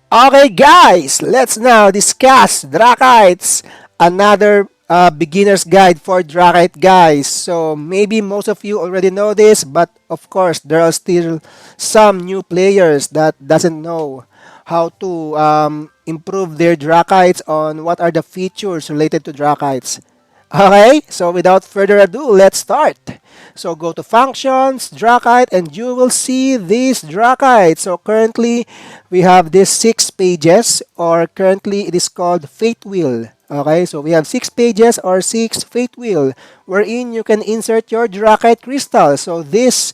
Okay, guys, let's now discuss Drakites, another beginner's guide for Drakite guys. So maybe most of you already know this, but of course there are still some new players that doesn't know how to improve their Drakites on what are the features related to Drakites. Okay, so without further ado, let's start. So go to functions, Drakite, and you will see this Drakite. So currently, we have this 6 pages, or currently it is called Fate Wheel. Okay, so we have 6 pages or 6 Fate Wheel, wherein you can insert your Drakite crystals. So these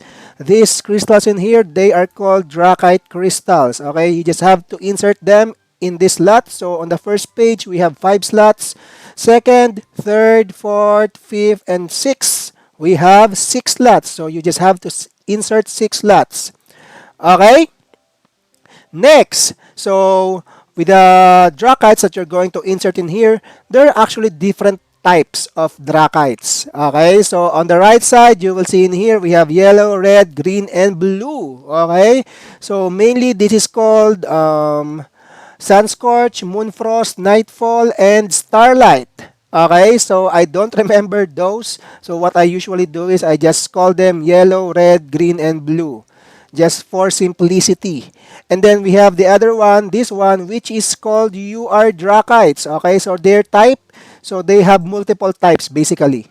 crystals in here, they are called Drakite crystals. Okay, you just have to insert them in this slot. So on the first page, we have 5 slots. Second, third, fourth, fifth, and sixth, we have 6 slots. So you just have to insert 6 slots. Okay? Next, so with the Drakites that you're going to insert in here, there are actually different types of Drakites. Okay, so on the right side, you will see in here, we have yellow, red, green, and blue. Okay, so mainly this is called Sunscorch, Moonfrost, Nightfall, and Starlight. Okay, so I don't remember those. So what I usually do is I just call them yellow, red, green, and blue, just for simplicity. And then we have the other one, this one, which is called UR Drakites. Okay, so their type, so they have multiple types basically.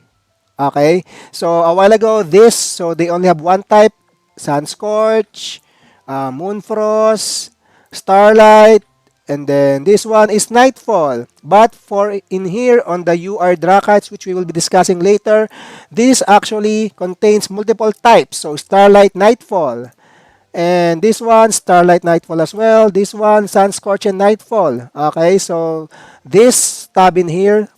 Okay, so a while ago, so they only have one type, Sunscorch, Moonfrost, Starlight, and then this one is Nightfall. But for in here on the UR Drakites, which we will be discussing later, this actually contains multiple types. So Starlight, Nightfall. And this one, Starlight, Nightfall as well. This one, Sunscorch and Nightfall. Okay, so this tab in here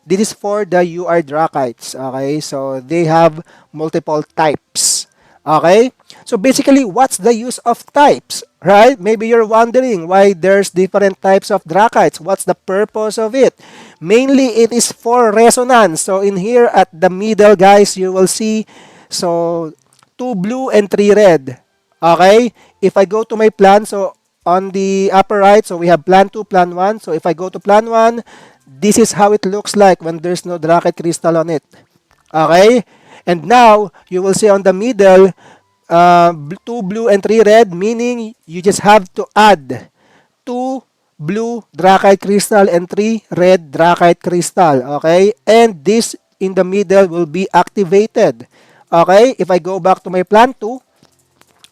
this is for the UR Drakites. Okay, so they have multiple types. Okay, so basically, what's the use of types? Right? Maybe you're wondering why there's different types of Drakites. What's the purpose of it? Mainly, it is for resonance. So in here at the middle, guys, you will see so 2 blue and 3 red. Okay, if I go to my plan, so on the upper right, so we have plan 2, plan 1. So if I go to plan 1, this is how it looks like when there's no Drakite crystal on it. Okay, and now you will see on the middle, 2 blue and 3 red, meaning you just have to add 2 blue Drakite crystal and 3 red Drakite crystal. Okay, and this in the middle will be activated. Okay, if I go back to my plan 2,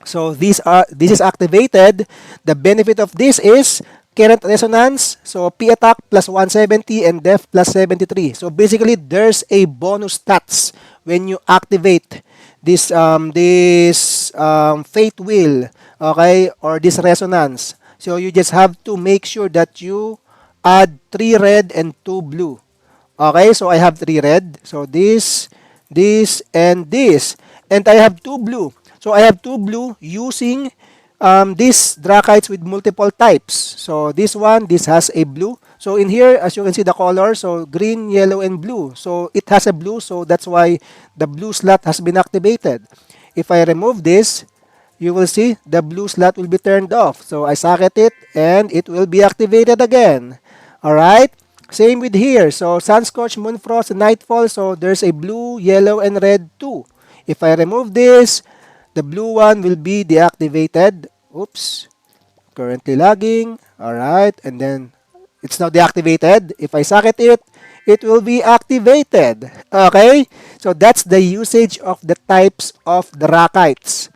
so this is activated. The benefit of this is current resonance, so P attack plus 170 and def plus 73. So basically there's a bonus stats when you activate this fate wheel, okay, or this resonance. So you just have to make sure that you add 3 red and 2 blue. Okay, so I have 3 red. So this, and this. And I have 2 blue. So I have 2 blue using these Drakites with multiple types. So this one, this has a blue. So in here, as you can see the color, so green, yellow, and blue. So it has a blue, so that's why the blue slot has been activated. If I remove this, you will see the blue slot will be turned off. So I socket it and it will be activated again. Alright? Same with here. So Sunscorch, Moonfrost, and Nightfall. So there's a blue, yellow, and red too. If I remove this, the blue one will be deactivated. Oops. Currently lagging. Alright. And then it's now deactivated. If I socket it, it will be activated. Okay? So that's the usage of the types of Drakites.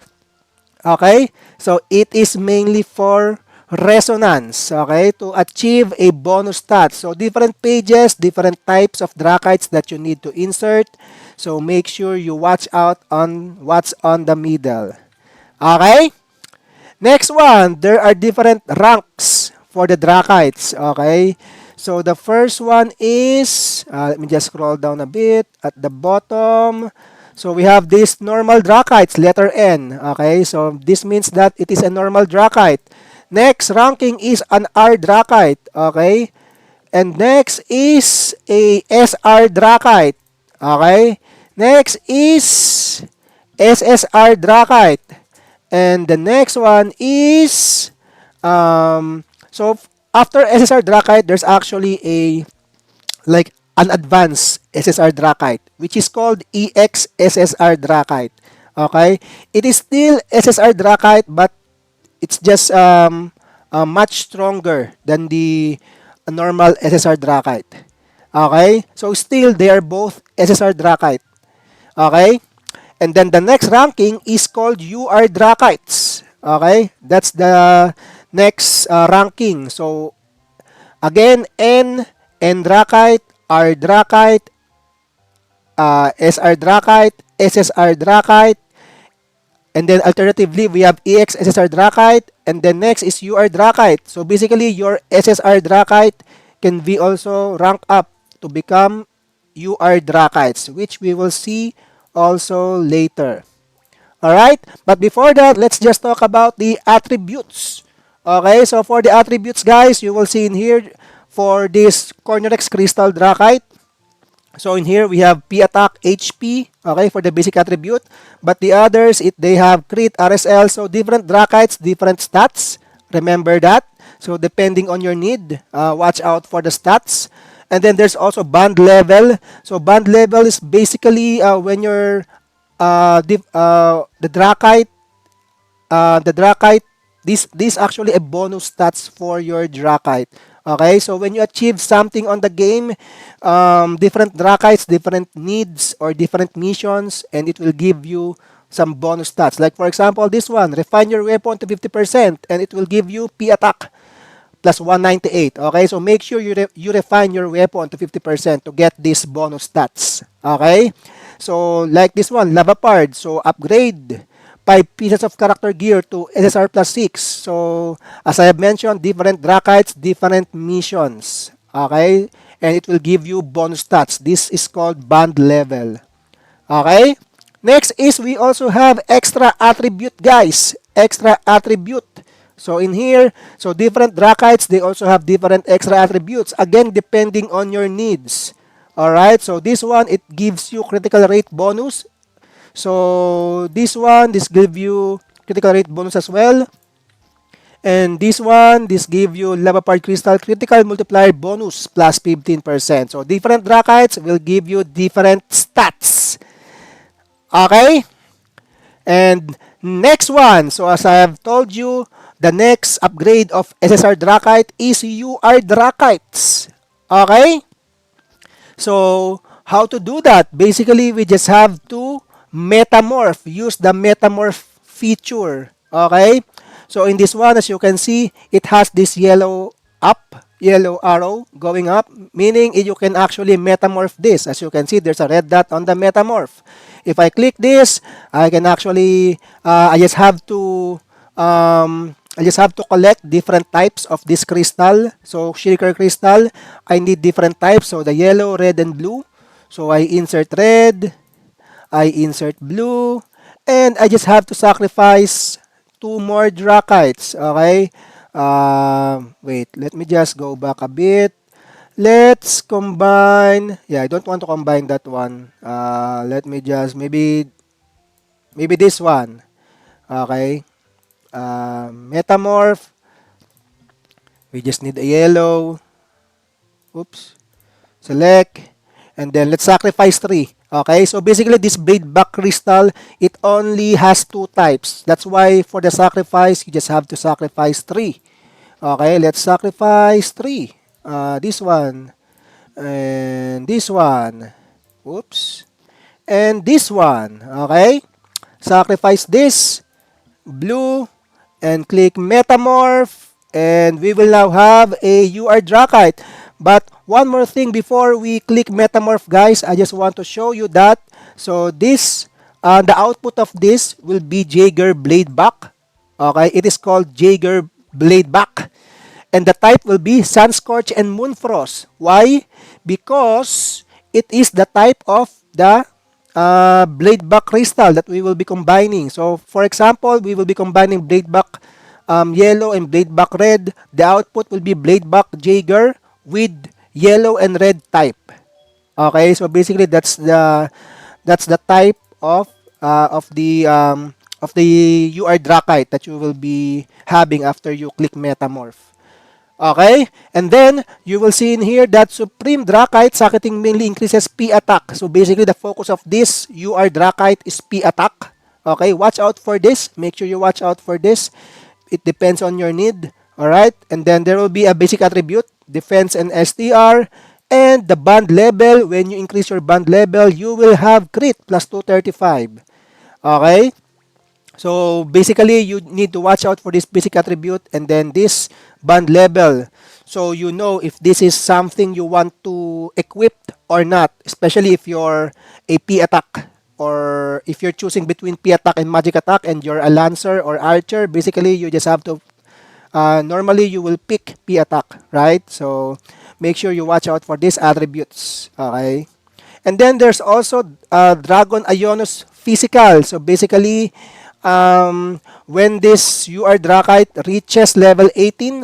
Okay? So it is mainly for resonance. Okay? To achieve a bonus stat. So different pages, different types of Drakites that you need to insert. So make sure you watch out on what's on the middle. Okay? Next one, there are different ranks for the Drakites. Okay? So the first one is, let me just scroll down a bit at the bottom. So we have this normal Drakites, letter N. Okay? So this means that it is a normal Drakite. Next ranking is an R Drakite. Okay? And next is a SR Drakite. Okay? Next is SSR Drakite. And the next one is So after SSR Drakite, there's actually a like an advanced SSR Drakite, which is called EX SSR Drakite. Okay, it is still SSR Drakite, but it's just much stronger than the normal SSR Drakite. Okay, so still they are both SSR Drakite. Okay, and then the next ranking is called UR Drakites. Okay, that's the next ranking. So again, N Drakite, R Drakite, SR Drakite, SSR Drakite, and then alternatively, we have EX SSR Drakite, and then next is UR Drakite. So basically, your SSR Drakite can be also ranked up to become UR Drakites, which we will see also later. Alright, but before that, let's just talk about the attributes. Okay, so for the attributes, guys, you will see in here for this Cornerex Crystal Drakite. So in here we have P attack HP, okay, for the basic attribute. But the others, they have crit RSL. So different Drakites, different stats. Remember that. So depending on your need, watch out for the stats. And then there's also bond level. So bond level is basically when you're the Drakite, this actually a bonus stats for your Drakite. Okay, so when you achieve something on the game, different Drakites, different needs or different missions, and it will give you some bonus stats. Like for example, this one, refine your weapon to 50%, and it will give you P attack plus 198. Okay, so make sure you refine your weapon to 50% to get these bonus stats. Okay, so like this one, Lava Pard, so upgrade 5 pieces of character gear to SSR plus 6. So, as I have mentioned, different Drakites, different missions. Okay? And it will give you bonus stats. This is called bond level. Okay? Next is we also have extra attribute, guys. Extra attribute. So, in here, so different Drakites, they also have different extra attributes. Again, depending on your needs. Alright? So, this one, it gives you critical rate bonus. So this one, this give you critical rate bonus as well. And this one, this give you Lava Part Crystal critical multiplier bonus plus 15%. So different Drakites will give you different stats. Okay? And next one, so as I have told you, the next upgrade of SSR Drakite is UR Drakites. Okay? So how to do that? Basically, we just have to Metamorph. Use the Metamorph feature. Okay? So in this one, as you can see, it has this yellow arrow going up, meaning you can actually metamorph this. As you can see, there's a red dot on the metamorph. If I click this, I can actually, I just have to collect different types of this crystal. So shulker crystal, I need different types. So the yellow, red, and blue. So I insert red, I insert blue, and I just have to sacrifice 2 more Drakites. Okay? Wait, let me just go back a bit. Let's combine. Yeah, I don't want to combine that one. Let me just, maybe this one. Okay? Metamorph. We just need a yellow. Oops. Select. And then let's sacrifice 3. Okay, so basically this blade back crystal, it only has 2 types. That's why for the sacrifice, you just have to sacrifice 3. Okay, let's sacrifice 3. This one. And this one. Oops. And this one. Okay. Sacrifice this. Blue. And click Metamorph. And we will now have a UR Drakite. But one more thing before we click Metamorph, guys, I just want to show you that. So this, the output of this will be Jaeger Blade Back. Okay, it is called Jaeger Blade Back. And the type will be Sunscorch and Moonfrost. Why? Because it is the type of the Blade Back crystal that we will be combining. So for example, we will be combining Blade Back yellow and Blade Back red. The output will be Blade Back Jaeger with yellow and red type. Okay, so basically that's the type of the UR Drakite that you will be having after you click Metamorph. Okay? And then, you will see in here that Supreme Drakite Socketing mainly increases P attack. So basically, the focus of this UR Drakite is P attack. Okay? Watch out for this. Make sure you watch out for this. It depends on your need. Alright? And then, there will be a basic attribute, Defense and STR. And the bond level, when you increase your bond level, you will have crit plus 235. Okay? So basically, you need to watch out for this basic attribute and then this bond level. So you know if this is something you want to equip or not, especially if you're a P attack or if you're choosing between P attack and magic attack and you're a lancer or archer. Basically, you just have to normally you will pick P attack, right? So make sure you watch out for these attributes. Okay. And then there's also Dragon Ionus Physical. So basically, when this UR Drakite reaches level 18,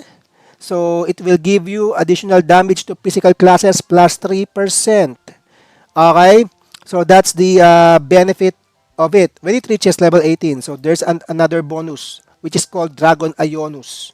so it will give you additional damage to physical classes plus 3%. Okay? So that's the benefit of it. When it reaches level 18, so there's another bonus, which is called Dragon Ionus.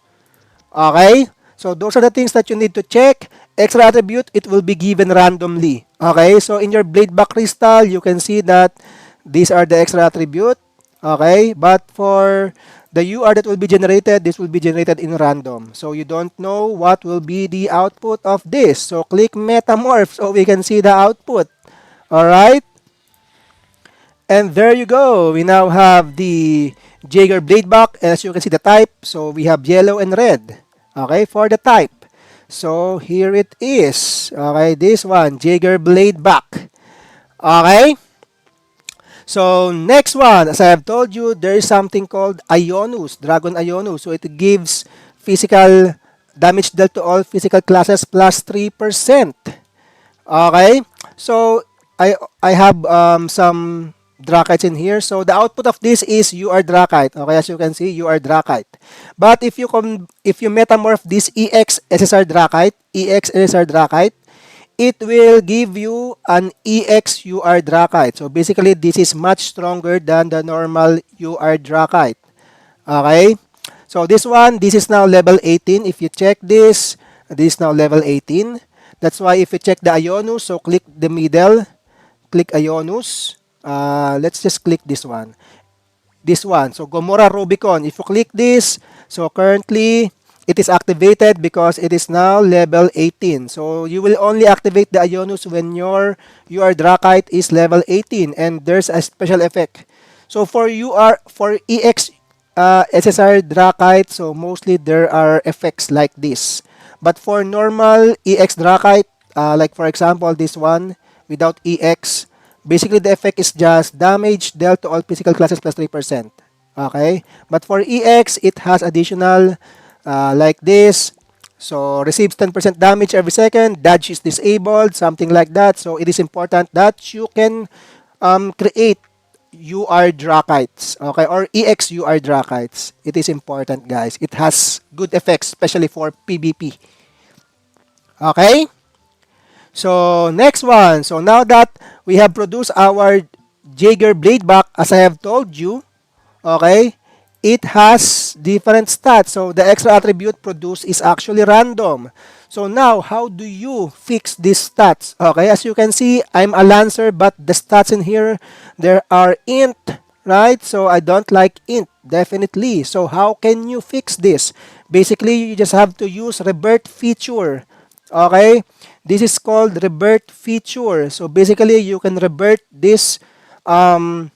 Okay? So those are the things that you need to check. Extra attribute, it will be given randomly. Okay? So in your blade back crystal, you can see that these are the extra attribute. Okay? But for the UR that will be generated, this will be generated in random. So you don't know what will be the output of this. So click Metamorph so we can see the output. Alright? And there you go. We now have the Jaeger blade back. As you can see the type. So we have yellow and red. Okay, for the type. So here it is. Okay, this one, Jaeger blade back. Okay. So next one, as I have told you, there is something called Ionus, Dragon Ionus. So it gives physical damage dealt to all physical classes plus 3%. Okay. So I have some Drakites in here. So the output of this is UR Drakite. Okay, as you can see, UR Drakite. But if you metamorph this EX SSR Drakite, it will give you an EX UR Drakite. So basically, this is much stronger than the normal UR Drakite. Okay? So this one, this is now level 18. If you check this, this is now level 18. That's why if you check the Ionus, so click the middle, click Ionus. Let's just click this one. This one. So Gomorrah Rubicon. If you click this, so currently it is activated because it is now level 18. So you will only activate the Ionus when your Drakite is level 18 and there's a special effect. So for EX SSR Drakite, so mostly there are effects like this. But for normal EX Drakite, like for example this one without EX, basically the effect is just damage dealt to all physical classes plus 3%. Okay? But for EX, it has additional like this. So receives 10% damage every second. Dodge is disabled, something like that. So it is important that you can create UR Drakites, okay, or EX UR Drakites. It is important, guys. It has good effects, especially for PvP. Okay? So next one. So now that we have produced our Jaeger blade back, as I have told you, okay, it has different stats. So the extra attribute produced is actually random. So now, how do you fix these stats? Okay, as you can see, I'm a lancer, but the stats in here, there are int, right? So I don't like int, definitely. So how can you fix this? Basically, you just have to use Rebirth feature. Okay, this is called Rebirth feature. So basically, you can revert this UR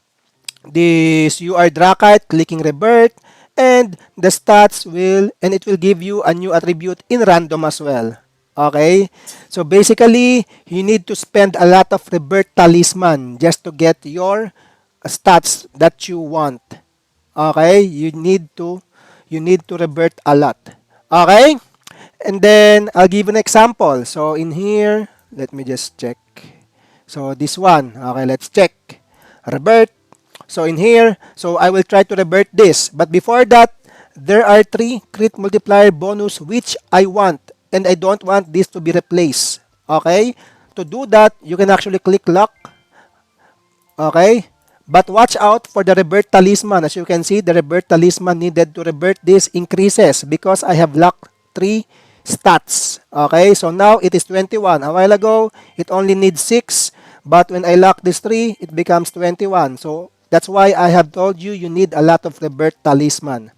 Drakite, clicking Rebirth, and the stats it will give you a new attribute in random as well. Okay, so basically, you need to spend a lot of Rebirth talisman just to get your stats that you want. Okay, you need to Rebirth a lot. Okay. And then, I'll give an example. So, in here, let me just check. So, this one. Okay, let's check. Rebirth. So, in here, so I will try to rebirth this. But before that, there are 3 crit multiplier bonus which I want. And I don't want this to be replaced. Okay? To do that, you can actually click lock. Okay? But watch out for the rebirth talisman. As you can see, the rebirth talisman needed to rebirth this increases because I have locked 3 stats. Okay, so now it is 21. A while ago, it only needs 6, but when I lock this 3, it becomes 21. So that's why I have told you you need a lot of Rebirth talisman.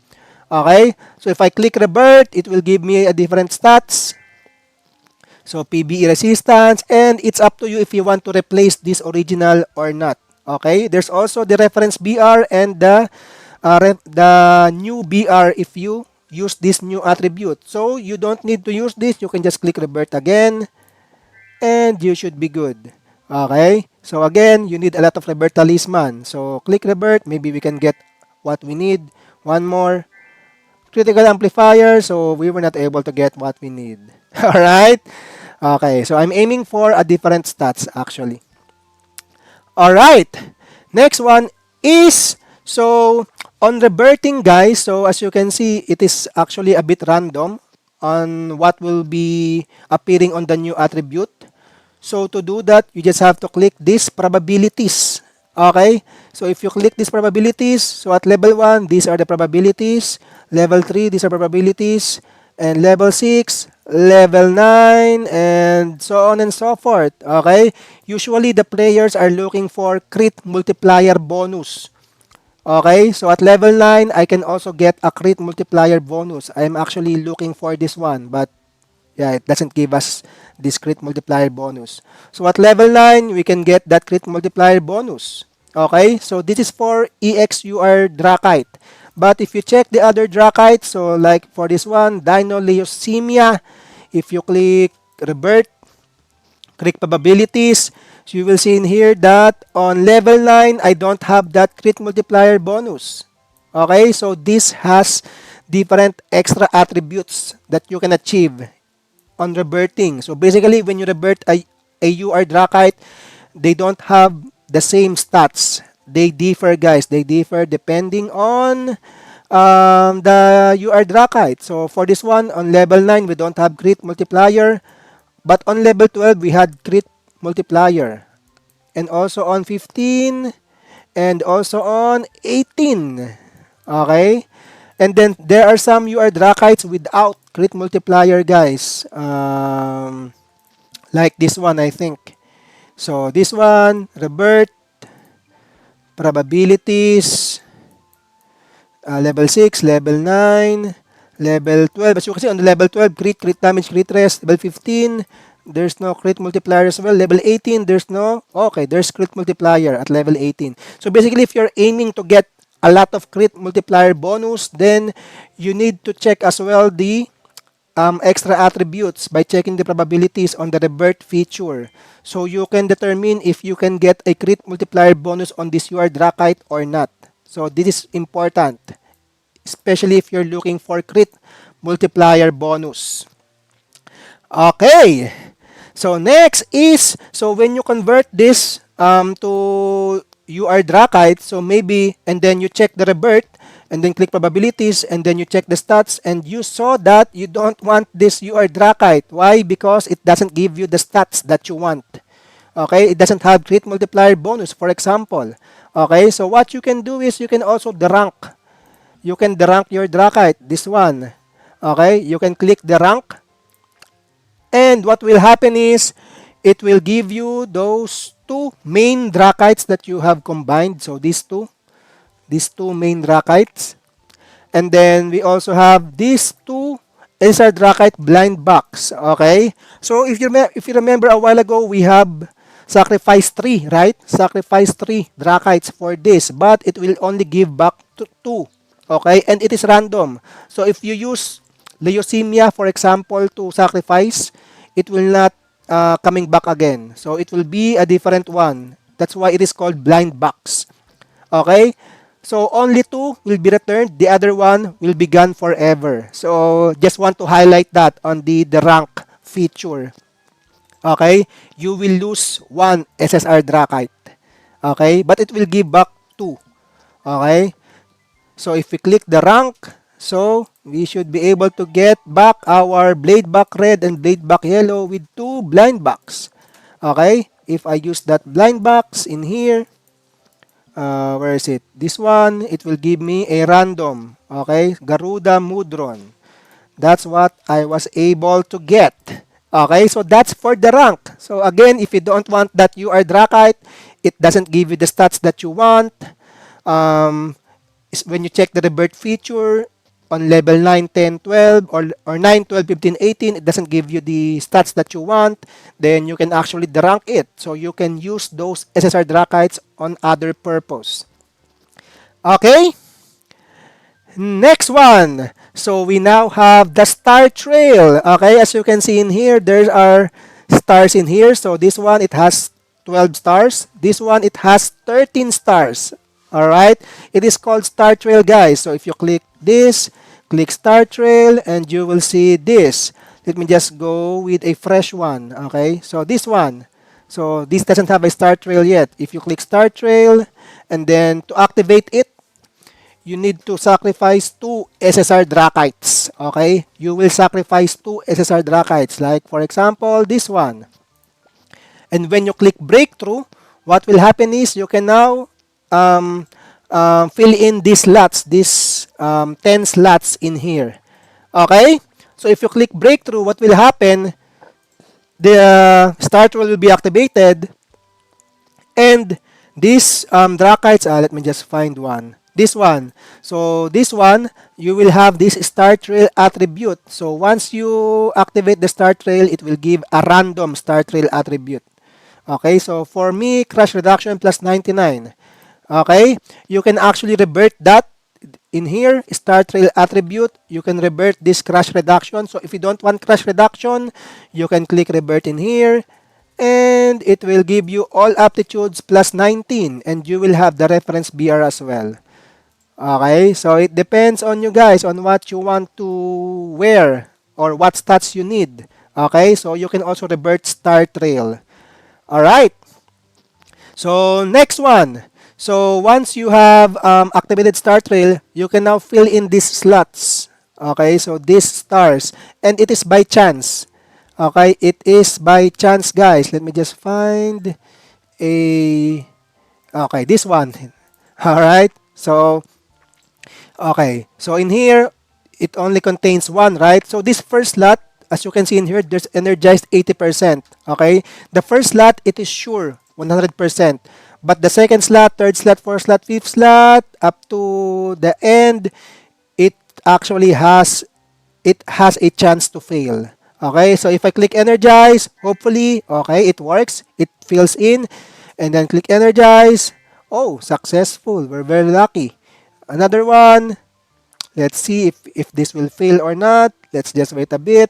Okay, so if I click Rebirth, it will give me a different stats. So PBE resistance, and it's up to you if you want to replace this original or not. Okay, there's also the reference BR and the new BR if you use this new attribute. So you don't need to use this, you can just click Rebirth again and you should be good. Okay, so again, you need a lot of Rebirth talisman. So click Rebirth, maybe we can get what we need. One more critical amplifier, so we were not able to get what we need. Alright, okay, so I'm aiming for a different stats actually. Alright, next one is, so on rebirthing guys, so as you can see, it is actually a bit random on what will be appearing on the new attribute. So to do that, you just have to click these probabilities. Okay, so if you click these probabilities, so at level 1, these are the probabilities. Level 3, these are probabilities. And level 6, level 9, and so on and so forth. Okay, usually the players are looking for crit multiplier bonus. Okay, so at level 9, I can also get a crit multiplier bonus. I'm actually looking for this one, but yeah, it doesn't give us this crit multiplier bonus. So at level 9, we can get that crit multiplier bonus. Okay, so this is for EXUR Drakite. But if you check the other Drakites, so like for this one, Dino Leucemia, if you click Rebirth, click probabilities, so you will see in here that on level 9, I don't have that crit multiplier bonus. Okay, so this has different extra attributes that you can achieve on rebirthing. So basically, when you rebirth a UR Drakite, they don't have the same stats. They differ, guys. They differ depending on the UR Drakite. So for this one, on level 9, we don't have crit multiplier. But on level 12, we had crit multiplier. And also on 15, and also on 18. Okay? And then there are some UR Drakites without crit multiplier, guys. Like this one, I think. So this one, Rebirth, probabilities, level 6, level 9, level 12. As you can see on the level 12, crit damage, crit rest. Level 15, there's no crit multiplier as well. Level 18, there's no, okay, there's crit multiplier at level 18. So basically, if you're aiming to get a lot of crit multiplier bonus, then you need to check as well the extra attributes by checking the probabilities on the Rebirth feature. So you can determine if you can get a crit multiplier bonus on this UR Drakite or not. So this is important, especially if you're looking for crit multiplier bonus. Okay, so next is, so when you convert this to UR Drakite, so maybe, and then you check the Rebirth, and then click probabilities, and then you check the stats, and you saw that you don't want this UR Drakite. Why? Because it doesn't give you the stats that you want. Okay, it doesn't have crit multiplier bonus, for example. Okay, so what you can do is you can also derank. You can derank your Drakite, this one. Okay, you can click derank, and what will happen is it will give you those two main Drakites that you have combined. So these two main Drakites. And then we also have these two SR Drakite blind box. Okay? So if you remember a while ago, we have sacrifice 3, right? Sacrifice 3 Drakites for this, but it will only give back to 2. Okay? And it is random. So if you use Leucemia, for example, to sacrifice, it will not coming back again. So it will be a different one. That's why it is called blind box. Okay? So only 2 will be returned. The other one will be gone forever. So just want to highlight that on the rank feature. Okay? You will lose 1 SSR Drakite. Okay? But it will give back 2. Okay? So if we click the rank, so we should be able to get back our blade back red and blade back yellow with 2 blind box. Okay? If I use that blind box in here, where is it? This one, it will give me a random. Okay? Garuda Mudron. That's what I was able to get. Okay, so that's for the rank. So again, if you don't want that you are Drakite, it doesn't give you the stats that you want. When you check the Rebirth feature on level 9, 10, 12, or 9, 12, 15, 18, it doesn't give you the stats that you want, then you can actually derank it. So you can use those SSR Drakites on other purpose. Okay? Next one. So we now have the star trail. Okay, as you can see in here, there are stars in here. So this one, it has 12 stars. This one, it has 13 stars. All right, it is called star trail, guys. So if you click this, click star trail, and you will see this. Let me just go with a fresh one. Okay, so this one. So this doesn't have a star trail yet. If you click star trail, and then to activate it, you need to sacrifice 2 SSR Drakites. Okay? You will sacrifice 2 SSR Drakites. Like, for example, this one. And when you click Breakthrough, what will happen is you can now fill in these slots, these 10 slots in here. Okay? So if you click Breakthrough, what will happen? The start will be activated. And these Drakites, let me just find one. This one. So this one, you will have this star trail attribute. So once you activate the star trail, it will give a random star trail attribute. Okay, so for me, crash reduction plus 99. Okay, you can actually revert that in here, star trail attribute. You can revert this crash reduction. So if you don't want crash reduction, you can click revert in here. And it will give you all aptitudes plus 19. And you will have the reference BR as well. Okay, so it depends on you guys on what you want to wear or what stats you need. Okay, so you can also revert star trail. Alright, so next one. So once you have activated star trail, you can now fill in these slots. Okay, so these stars. And it is by chance. Okay, it is by chance, guys. Let me just find a... Okay, this one. Alright, so... Okay, so in here, it only contains one, right? So this first slot, as you can see in here, there's energized 80%. Okay, the first slot, it is sure 100%. But the second slot, third slot, fourth slot, fifth slot, up to the end, it actually has a chance to fail. Okay, so if I click energize, hopefully, okay, it works. It fills in, and then click energize. Oh, successful. We're very lucky. Another one. Let's see if this will fail or not. Let's just wait a bit.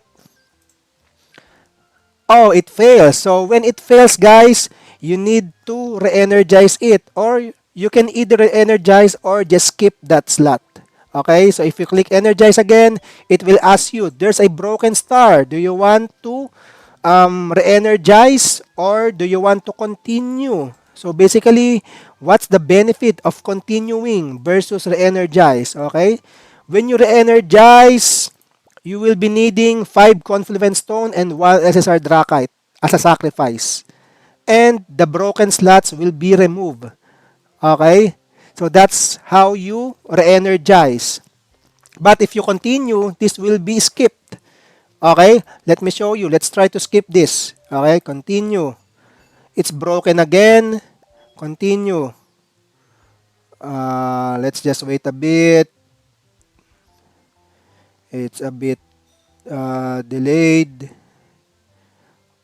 Oh, it fails. So when it fails, guys, you need to re-energize it. Or you can either re-energize or just skip that slot. Okay, so if you click energize again, it will ask you, there's a broken star. Do you want to re-energize or do you want to continue? So basically, what's the benefit of continuing versus re-energize? Okay, when you re-energize, you will be needing 5 Confluence Stone and 1 SSR Drakite as a sacrifice. And the broken slots will be removed. Okay? So that's how you re-energize. But if you continue, this will be skipped. Okay? Let me show you. Let's try to skip this. Okay? Continue. It's broken again. Continue. Let's just wait a bit. It's a bit delayed.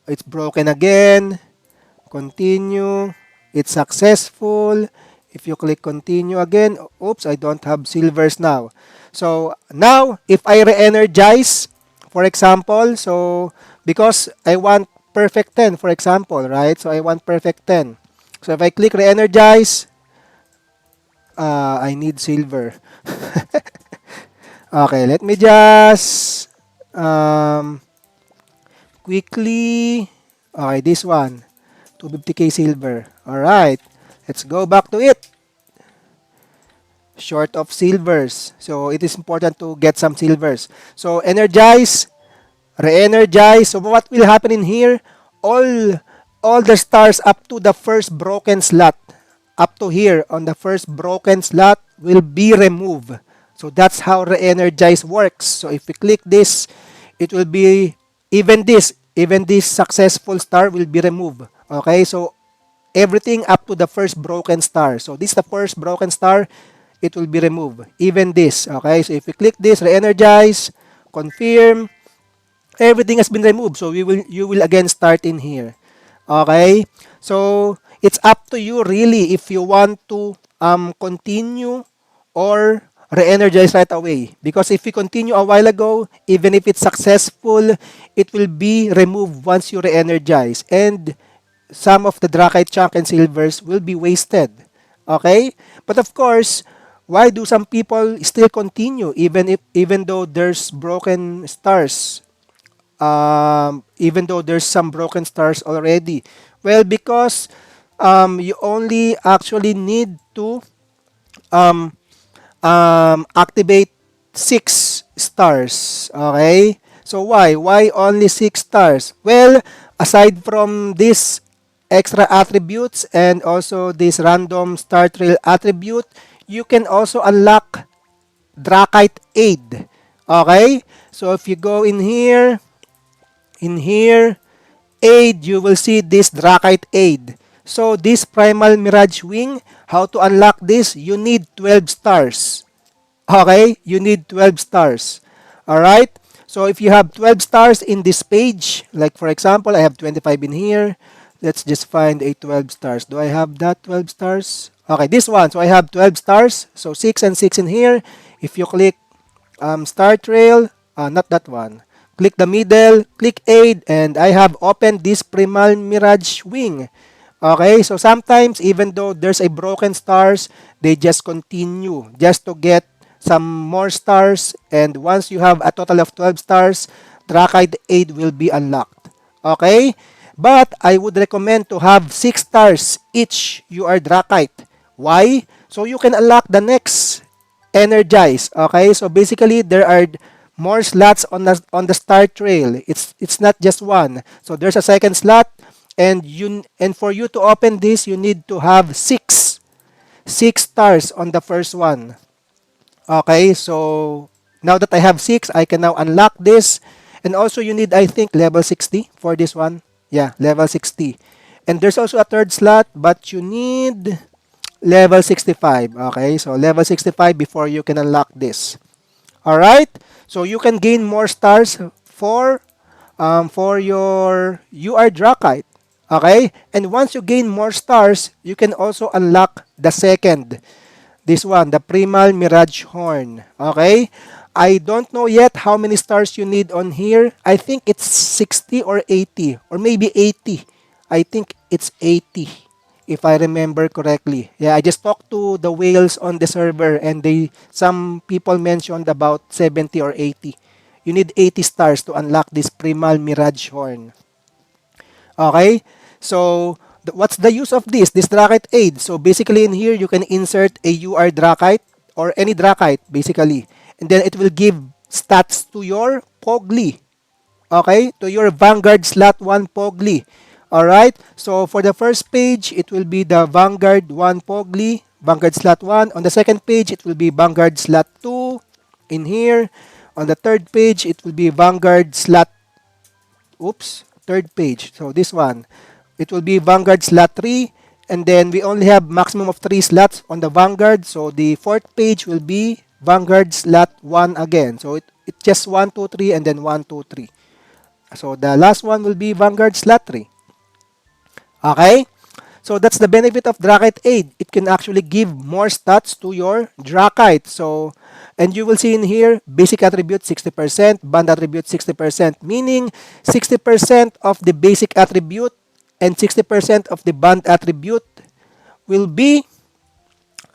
It's broken again. Continue. It's successful. If you click continue again, oops, I don't have silvers now. So now, if I re-energize, for example, so because I want perfect 10, for example, right? So I want perfect 10. So if I click re-energize, I need silver. Okay, let me just quickly, okay, this one, 250k silver. Alright, let's go back to it. Short of silvers. So it is important to get some silvers. So energize, re-energize. So what will happen in here? All the stars up to the first broken slot, up to here on the first broken slot will be removed. So that's how re-energize works. So if we click this, it will be even this successful star will be removed. Okay, so everything up to the first broken star. So this is the first broken star, it will be removed. Even this. Okay, so if we click this, re-energize, confirm, everything has been removed. So you will again start in here. Okay? So it's up to you really if you want to continue or re-energize right away. Because if you continue a while ago, even if it's successful, it will be removed once you re-energize. And some of the Drakite chunk and silvers will be wasted. Okay? But of course, why do some people still continue even though there's broken stars? Even though there's some broken stars already. Well, because you only actually need to um, activate 6 stars. Okay? So why? Why only 6 stars? Well, aside from this extra attributes and also this random star trail attribute, you can also unlock Drakite aid. Okay? So if you go in here, aid, you will see this Drakite aid. So this primal mirage wing, how to unlock this? You need 12 stars. Okay? You need 12 stars. Alright? So if you have 12 stars in this page, like for example, I have 25 in here. Let's just find a 12 stars. Do I have that 12 stars? Okay, this one. So I have 12 stars. So 6 and 6 in here. If you click Star Trail, not that one. Click the middle, click aid, and I have opened this Primal Mirage Wing. Okay, so sometimes even though there's a broken stars, they just continue just to get some more stars, and once you have a total of 12 stars, Drakite aid will be unlocked. Okay, but I would recommend to have 6 stars each you are Drakite. Why? So you can unlock the next energize. Okay, so basically there are more slots on the start trail. It's not just one. So there's a second slot, and for you to open this, you need to have 6 stars on the first one. Okay, so now that I have 6, I can now unlock this. And also you need, I think, level 60 for this one. Yeah, level 60. And there's also a third slot, but you need level 65. Okay, so level 65 before you can unlock this. Alright, so you can gain more stars for your UR Drakite. Okay, and once you gain more stars, you can also unlock the second. This one, the Primal Mirage Horn. Okay, I don't know yet how many stars you need on here. I think it's 60 or 80 or maybe 80. I think it's 80 if I remember correctly. Yeah, I just talked to the whales on the server, and some people mentioned about 70 or 80. You need 80 stars to unlock this Primal Mirage Horn. Okay? So, what's the use of this? This Drakite aid. So, basically in here, you can insert a UR Drakite or any Drakite, basically. And then it will give stats to your Pogli. Okay? To your Vanguard Slot 1 Pogli. Alright? So, for the first page, it will be the Vanguard 1 Pogli, Vanguard Slot 1. On the second page, it will be Vanguard Slot 2 in here. On the third page, it will be Vanguard Slot, third page. So, this one. It will be Vanguard Slot 3. And then, we only have maximum of 3 slots on the Vanguard. So, the fourth page will be Vanguard Slot 1 again. So, it's just 1, 2, 3, and then 1, 2, 3. So, the last one will be Vanguard Slot 3. Okay? So that's the benefit of Drakite aid. It can actually give more stats to your Drakite. So, and you will see in here, basic attribute 60%, band attribute 60%, meaning 60% of the basic attribute and 60% of the band attribute will be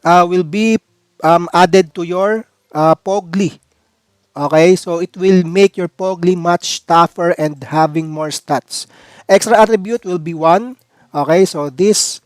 added to your Pogli. Okay, so it will make your Pogli much tougher and having more stats. Extra attribute will be 1. Okay, so this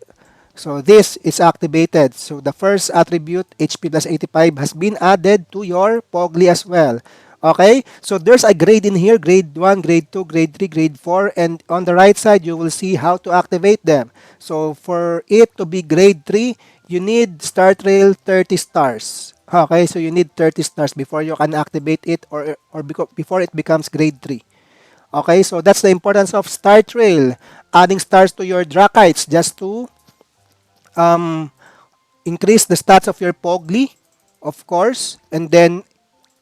is activated. So the first attribute, HP plus 85, has been added to your Pogli as well. Okay, so there's a grade in here, grade 1, grade 2, grade 3, grade 4, and on the right side, you will see how to activate them. So for it to be grade 3, you need Star Trail 30 stars. Okay, so you need 30 stars before you can activate it, or before it becomes grade 3. Okay, so that's the importance of Star Trail. Adding stars to your Drakites just to um, increase the stats of your Pogli, of course, and then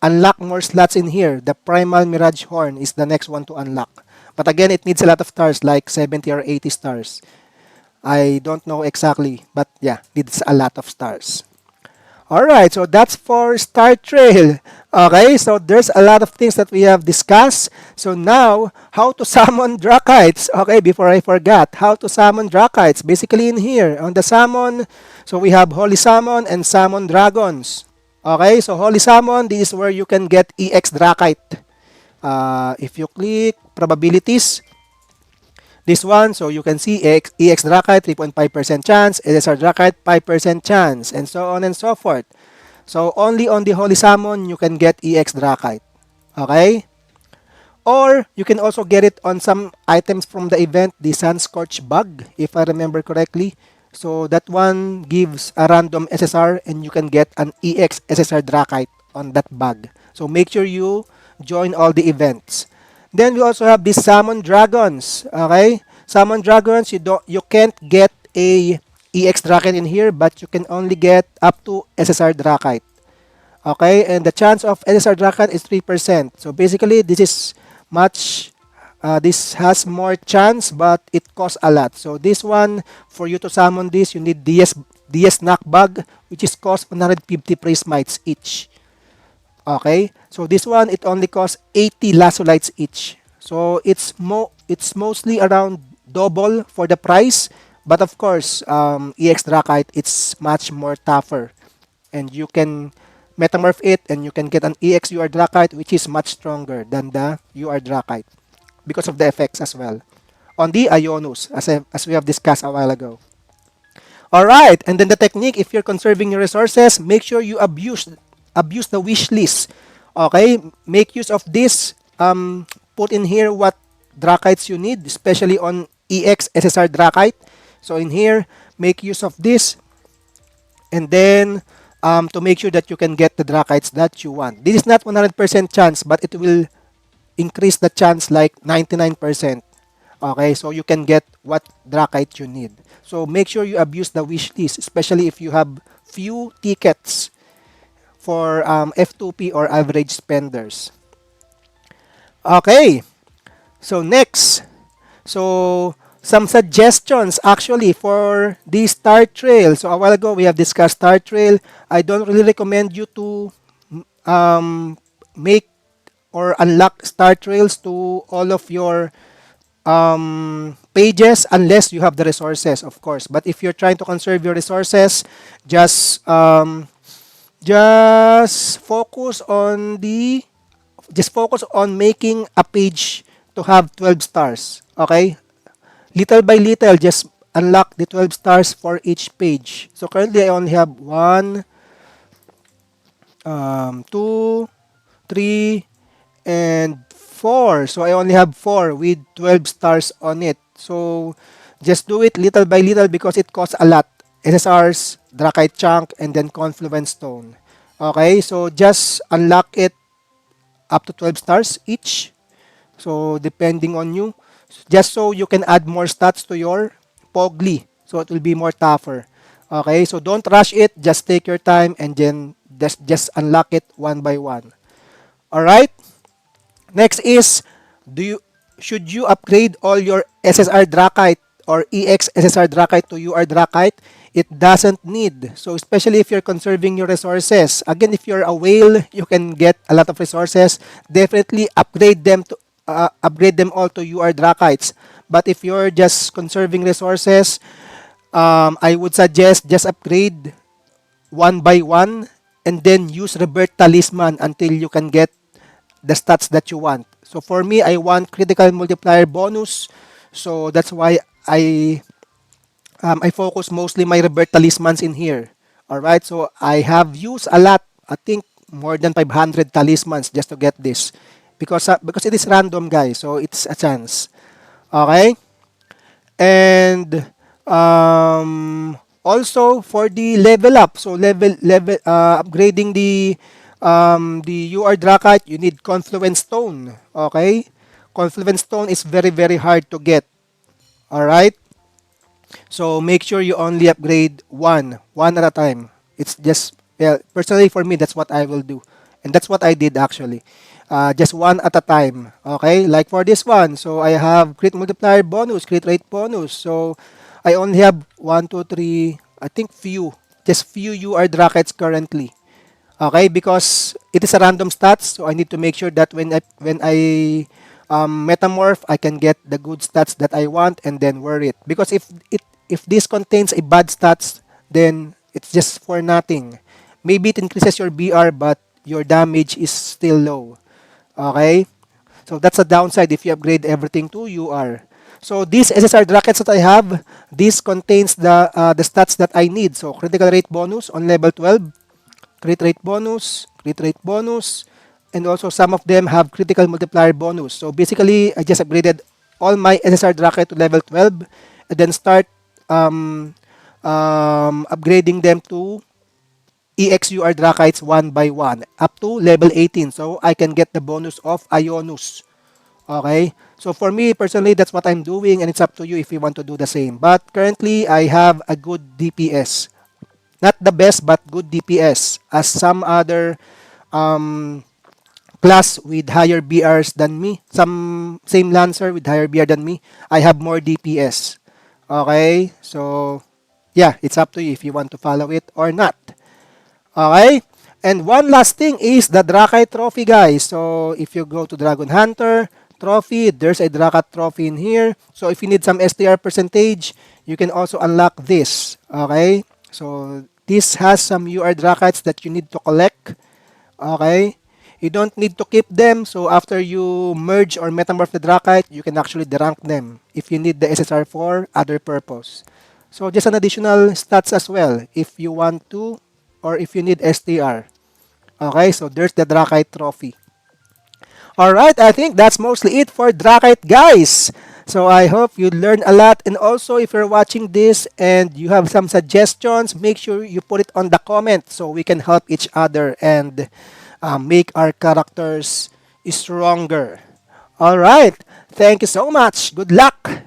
unlock more slots in here. The Primal Mirage Horn is the next one to unlock. But again, it needs a lot of stars, like 70 or 80 stars. I don't know exactly, but yeah, needs a lot of stars. Alright, so that's for Star Trail. Okay, so there's a lot of things that we have discussed. So now, how to summon Drakites. Okay, before I forgot, how to summon Drakites. Basically in here, on the summon, so we have Holy Summon and Summon Dragons. Okay, so Holy Summon, this is where you can get EX Drakite. If you click probabilities, this one, so you can see EX Drakite 3.5% chance, LSR Drakite 5% chance, and so on and so forth. So only on the Holy Summon you can get EX Drakite. Okay? Or you can also get it on some items from the event, the Sunscorch Bug, if I remember correctly. So that one gives a random SSR and you can get an EX SSR Drakite on that bug. So make sure you join all the events. Then we also have the Summon Dragons. Okay? Summon Dragons, you can't get a EX Drakite in here, but you can only get up to SSR Drakite. Okay, and the chance of SSR Drakite is 3%. So basically, this is much, this has more chance, but it costs a lot. So this one, for you to summon this, you need DS Knockbug, which is cost 150 praise mites each. Okay, so this one, it only costs 80 Lasolites each. So it's mostly around double for the price. But of course, EX Drakite, it's much more tougher. And you can Metamorph it and you can get an EX UR Drakite, which is much stronger than the UR Drakite because of the effects as well on the Ionus, as we have discussed a while ago. Alright, and then the technique, if you're conserving your resources, make sure you abuse the wish list. Okay, make use of this. Put in here what Drakites you need, especially on EX SSR Drakite. So in here, make use of this, and then to make sure that you can get the Drakites that you want. This is not 100% chance, but it will increase the chance like 99%. Okay, so you can get what Drakite you need. So make sure you abuse the wish list, especially if you have few tickets for F2P or average spenders. Okay, so next. So some suggestions actually for the Star Trail. So a while ago we have discussed Star Trail. I don't really recommend you to make or unlock Star Trails to all of your pages unless you have the resources, of course. But if you're trying to conserve your resources, just focus on making a page to have 12 stars. Okay, little by little, just unlock the 12 stars for each page. So currently I only have 1, 2, 3, and 4. So I only have 4 with 12 stars on it. So just do it little by little because it costs a lot. SSRs, Drakite Chunk, and then Confluence Stone. Okay, so just unlock it up to 12 stars each. So depending on you, just so you can add more stats to your Pogli. So it will be more tougher. Okay, so don't rush it. Just take your time and then just unlock it one by one. Alright? Next is, should you upgrade all your SSR Drakite or EX SSR Drakite to UR Drakite? It doesn't need. So especially if you're conserving your resources. Again, if you're a whale, you can get a lot of resources. Definitely upgrade them all to UR Drakites. But if you're just conserving resources, I would suggest just upgrade one by one and then use Rebirth Talisman until you can get the stats that you want. So for me, I want critical multiplier bonus. So that's why I focus mostly my Rebirth Talismans in here. Alright, so I have used a lot. I think more than 500 talismans just to get this. Because it is random, guys. So it's a chance. Okay? And Also for the level up, so level upgrading the UR Drakite, you need Confluence Stone. Okay? Confluence Stone is very very hard to get. All right? So make sure you only upgrade one at a time. It's just, yeah, personally for me, that's what I will do. And that's what I did actually. Just one at a time. Okay, like for this one, so I have crit multiplier bonus, crit rate bonus. So I only have one, two, three, I think just few UR Drakites currently. Okay, because it is a random stats, so I need to make sure that when I metamorph, I can get the good stats that I want and then wear it. Because if this contains a bad stats, then it's just for nothing. Maybe it increases your BR, but your damage is still low. Okay, so that's a downside if you upgrade everything to UR. So these SSR brackets that I have, this contains the stats that I need. So critical rate bonus on level 12, crit rate bonus, and also some of them have critical multiplier bonus. So basically, I just upgraded all my SSR Drakites to level 12 and then start upgrading them to EXUR Drakites one by one up to level 18. So I can get the bonus of Ionus. Okay? So for me, personally, that's what I'm doing, and it's up to you if you want to do the same. But currently, I have a good DPS. Not the best, but good DPS. As some other um, class with higher BRs than me, some same Lancer with higher BR than me, I have more DPS. Okay? So, yeah, it's up to you if you want to follow it or not. Okay? And one last thing is the Drakite trophy, guys. So, if you go to Dragon Hunter trophy, there's a Drakite trophy in here. So, if you need some STR percentage, you can also unlock this. Okay? So, this has some UR Drakites that you need to collect. Okay? You don't need to keep them. So, after you merge or metamorph the Drakite, you can actually derank them if you need the SSR for other purpose. So, just an additional stats as well if you want to or if you need STR. Okay, so there's the Drakite trophy. Alright, I think that's mostly it for Drakite, guys. So I hope you learned a lot. And also, if you're watching this and you have some suggestions, make sure you put it on the comment so we can help each other and make our characters stronger. Alright, thank you so much. Good luck.